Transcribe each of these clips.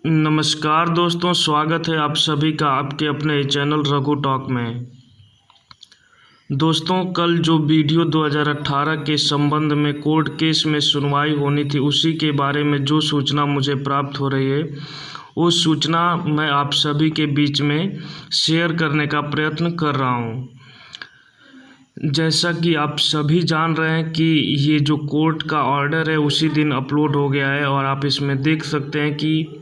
नमस्कार दोस्तों, स्वागत है आप सभी का आपके अपने चैनल रघु टॉक में। दोस्तों, कल जो वीडियो 2018 के संबंध में कोर्ट केस में सुनवाई होनी थी, उसी के बारे में जो सूचना मुझे प्राप्त हो रही है, वो सूचना मैं आप सभी के बीच में शेयर करने का प्रयत्न कर रहा हूँ। जैसा कि आप सभी जान रहे हैं कि ये जो कोर्ट का ऑर्डर है उसी दिन अपलोड हो गया है, और आप इसमें देख सकते हैं कि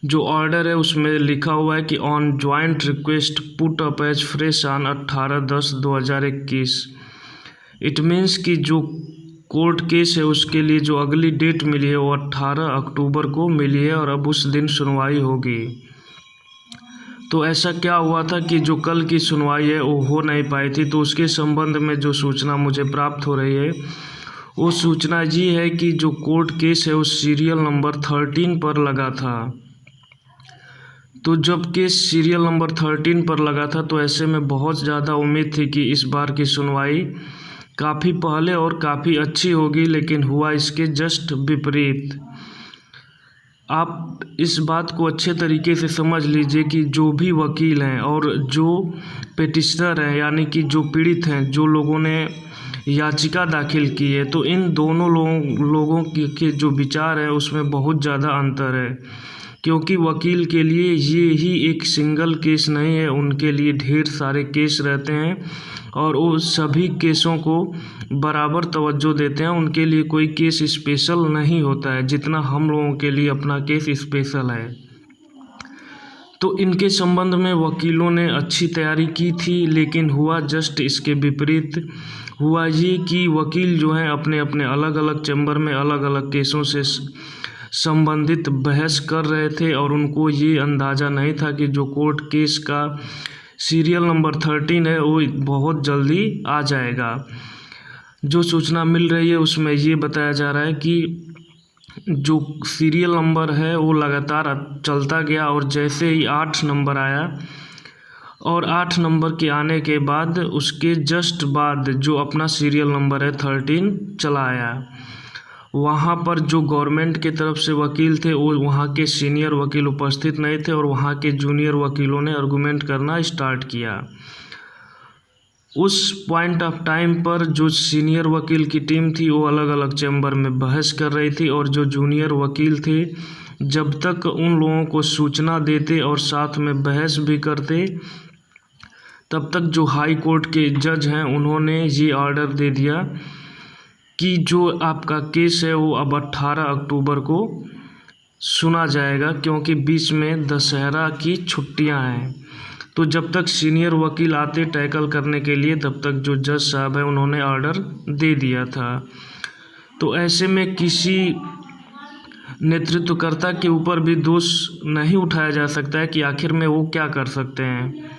जो ऑर्डर है उसमें लिखा हुआ है कि on joint request put up as fresh on 18/10/2021। It means कि जो कोर्ट केस है उसके लिए जो अगली डेट मिली है वो 18 अक्टूबर को मिली है, और अब उस दिन सुनवाई होगी। तो ऐसा क्या हुआ था कि जो कल की सुनवाई है वो हो नहीं पाई थी, तो उसके संबंध में जो सूचना मुझे प्राप्त हो रही है वो सूचना ये है कि जो कोर्ट केस है उस सीरियल नंबर 13 पर लगा था। तो जब केस सीरियल नंबर 13 पर लगा था तो ऐसे में बहुत ज़्यादा उम्मीद थी कि इस बार की सुनवाई काफ़ी पहले और काफ़ी अच्छी होगी, लेकिन हुआ इसके जस्ट विपरीत। आप इस बात को अच्छे तरीके से समझ लीजिए कि जो भी वकील हैं और जो पिटिशनर हैं, यानी कि जो पीड़ित हैं, जो लोगों ने याचिका दाखिल की है, तो इन दोनों लोगों के जो विचार है उसमें बहुत ज़्यादा अंतर है। क्योंकि वकील के लिए ये ही एक सिंगल केस नहीं है, उनके लिए ढेर सारे केस रहते हैं और वो सभी केसों को बराबर तवज्जो देते हैं। उनके लिए कोई केस स्पेशल नहीं होता है जितना हम लोगों के लिए अपना केस स्पेशल है। तो इनके संबंध में वकीलों ने अच्छी तैयारी की थी, लेकिन हुआ जस्ट इसके विपरीत। हुआ ये कि वकील जो हैं अपने अपने अलग अलग चैम्बर में अलग अलग केसों से संबंधित बहस कर रहे थे, और उनको ये अंदाज़ा नहीं था कि जो कोर्ट केस का सीरियल नंबर 13 है वो बहुत जल्दी आ जाएगा। जो सूचना मिल रही है उसमें ये बताया जा रहा है कि जो सीरियल नंबर है वो लगातार चलता गया, और जैसे ही 8 नंबर आया और 8 नंबर के आने के बाद उसके जस्ट बाद जो अपना सीरियल नंबर है 13 चला आया। वहाँ पर जो गवर्नमेंट के तरफ से वकील थे वो वहाँ के सीनियर वकील उपस्थित नहीं थे, और वहाँ के जूनियर वकीलों ने आर्गूमेंट करना स्टार्ट किया। उस पॉइंट ऑफ टाइम पर जो सीनियर वकील की टीम थी वो अलग अलग चैम्बर में बहस कर रही थी, और जो जूनियर वकील थे जब तक उन लोगों को सूचना देते और साथ में बहस भी करते, तब तक जो हाई कोर्ट के जज हैं उन्होंने ये ऑर्डर दे दिया कि जो आपका केस है वो अब 18 अक्टूबर को सुना जाएगा, क्योंकि बीच में दशहरा की छुट्टियां हैं। तो जब तक सीनियर वकील आते टैकल करने के लिए, तब तक जो जज साहब हैं उन्होंने ऑर्डर दे दिया था। तो ऐसे में किसी नेतृत्वकर्ता के ऊपर भी दोष नहीं उठाया जा सकता है कि आखिर में वो क्या कर सकते हैं,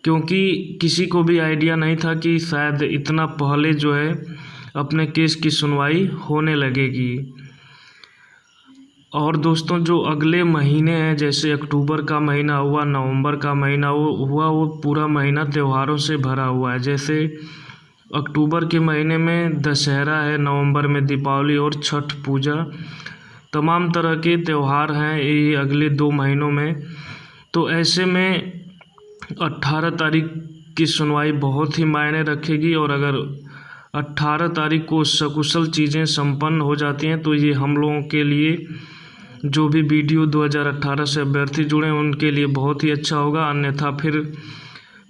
क्योंकि किसी को भी आइडिया नहीं था कि शायद इतना पहले जो है अपने केस की सुनवाई होने लगेगी। और दोस्तों, जो अगले महीने हैं, जैसे अक्टूबर का महीना हुआ, नवंबर का महीना हुआ, वो पूरा महीना त्योहारों से भरा हुआ है। जैसे अक्टूबर के महीने में दशहरा है, नवंबर में दीपावली और छठ पूजा, तमाम तरह के त्यौहार हैं ये अगले 2 महीनों में। तो ऐसे में 18 तारीख की सुनवाई बहुत ही मायने रखेगी, और अगर 18 तारीख को सकुशल चीज़ें संपन्न हो जाती हैं तो ये हम लोगों के लिए, जो भी वीडियो 2018 से अभ्यर्थी जुड़े हैं उनके लिए बहुत ही अच्छा होगा। अन्यथा फिर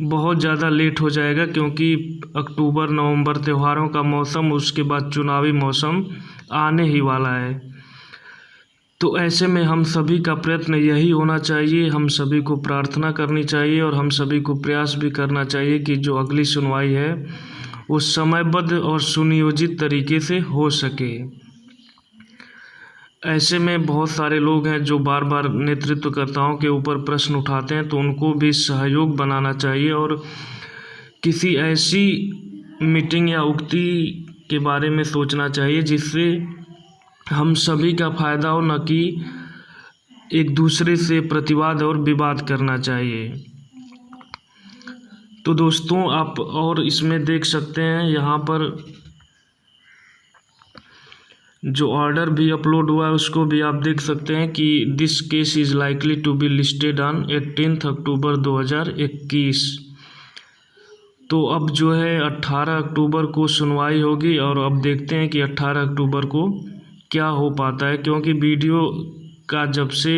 बहुत ज़्यादा लेट हो जाएगा, क्योंकि अक्टूबर नवंबर त्योहारों का मौसम, उसके बाद चुनावी मौसम आने ही वाला है। तो ऐसे में हम सभी का प्रयत्न यही होना चाहिए, हम सभी को प्रार्थना करनी चाहिए और हम सभी को प्रयास भी करना चाहिए कि जो अगली सुनवाई है वो समयबद्ध और सुनियोजित तरीके से हो सके। ऐसे में बहुत सारे लोग हैं जो बार बार नेतृत्वकर्ताओं के ऊपर प्रश्न उठाते हैं, तो उनको भी सहयोग बनाना चाहिए और किसी ऐसी मीटिंग या उक्ति के बारे में सोचना चाहिए जिससे हम सभी का फ़ायदा हो, न कि एक दूसरे से प्रतिवाद और विवाद करना चाहिए। तो दोस्तों, आप और इसमें देख सकते हैं यहाँ पर जो ऑर्डर भी अपलोड हुआ है उसको भी आप देख सकते हैं कि this case is likely to be listed on 18 October 2021। तो अब जो है 18 अक्टूबर को सुनवाई होगी और अब देखते हैं कि 18 अक्टूबर को क्या हो पाता है, क्योंकि वीडियो का जब से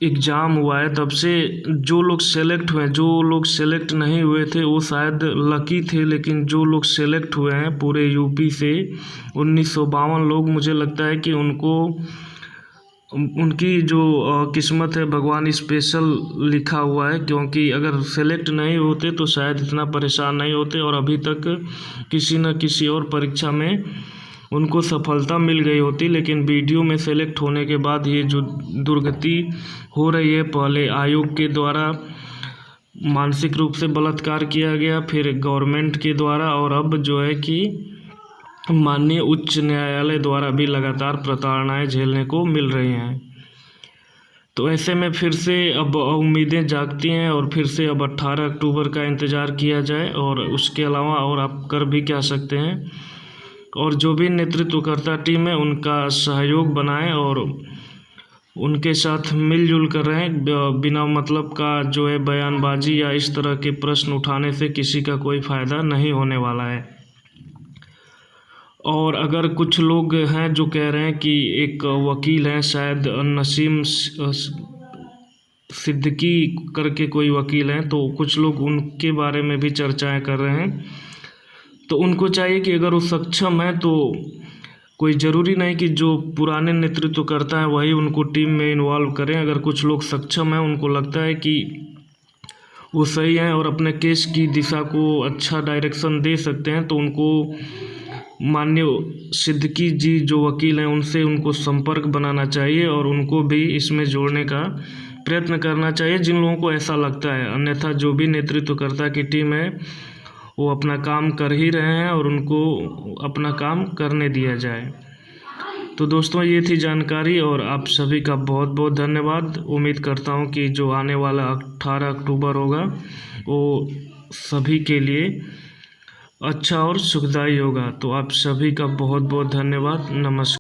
एग्ज़ाम हुआ है तब से जो लोग सेलेक्ट हुए हैं, जो लोग सेलेक्ट नहीं हुए थे वो शायद लकी थे, लेकिन जो लोग सेलेक्ट हुए हैं पूरे यूपी से 1952 लोग, मुझे लगता है कि उनकी जो किस्मत है भगवान स्पेशल लिखा हुआ है, क्योंकि अगर सेलेक्ट नहीं होते तो शायद इतना परेशान नहीं होते और अभी तक किसी न किसी और परीक्षा में उनको सफलता मिल गई होती। लेकिन वीडियो में सेलेक्ट होने के बाद ये जो दुर्गति हो रही है, पहले आयोग के द्वारा मानसिक रूप से बलात्कार किया गया, फिर गवर्नमेंट के द्वारा, और अब जो है कि माननीय उच्च न्यायालय द्वारा भी लगातार प्रताड़नाएं झेलने को मिल रही हैं। तो ऐसे में फिर से अब उम्मीदें जागती हैं और फिर से अब 18 अक्टूबर का इंतज़ार किया जाए, और उसके अलावा और आप कर भी क्या सकते हैं। और जो भी नेतृत्वकर्ता टीम है उनका सहयोग बनाएं और उनके साथ मिलजुल कर रहें। बिना मतलब का जो है बयानबाजी या इस तरह के प्रश्न उठाने से किसी का कोई फ़ायदा नहीं होने वाला है। और अगर कुछ लोग हैं जो कह रहे हैं कि एक वकील हैं, शायद नसीम सिद्दीकी करके कोई वकील हैं, तो कुछ लोग उनके बारे में भी चर्चाएं कर रहे हैं। तो उनको चाहिए कि अगर वो सक्षम है तो कोई ज़रूरी नहीं कि जो पुराने नेतृत्वकर्ता हैं वही उनको टीम में इन्वॉल्व करें। अगर कुछ लोग सक्षम हैं, उनको लगता है कि वो सही हैं और अपने केस की दिशा को अच्छा डायरेक्शन दे सकते हैं, तो उनको माननीय सिद्दीकी जी जो वकील हैं उनसे उनको संपर्क बनाना चाहिए और उनको भी इसमें जोड़ने का प्रयत्न करना चाहिए जिन लोगों को ऐसा लगता है। अन्यथा जो भी नेतृत्वकर्ता की टीम है वो अपना काम कर ही रहे हैं और उनको अपना काम करने दिया जाए। तो दोस्तों, ये थी जानकारी और आप सभी का बहुत बहुत धन्यवाद। उम्मीद करता हूँ कि जो आने वाला 18 अक्टूबर होगा वो सभी के लिए अच्छा और सुखदायी होगा। तो आप सभी का बहुत बहुत धन्यवाद। नमस्कार।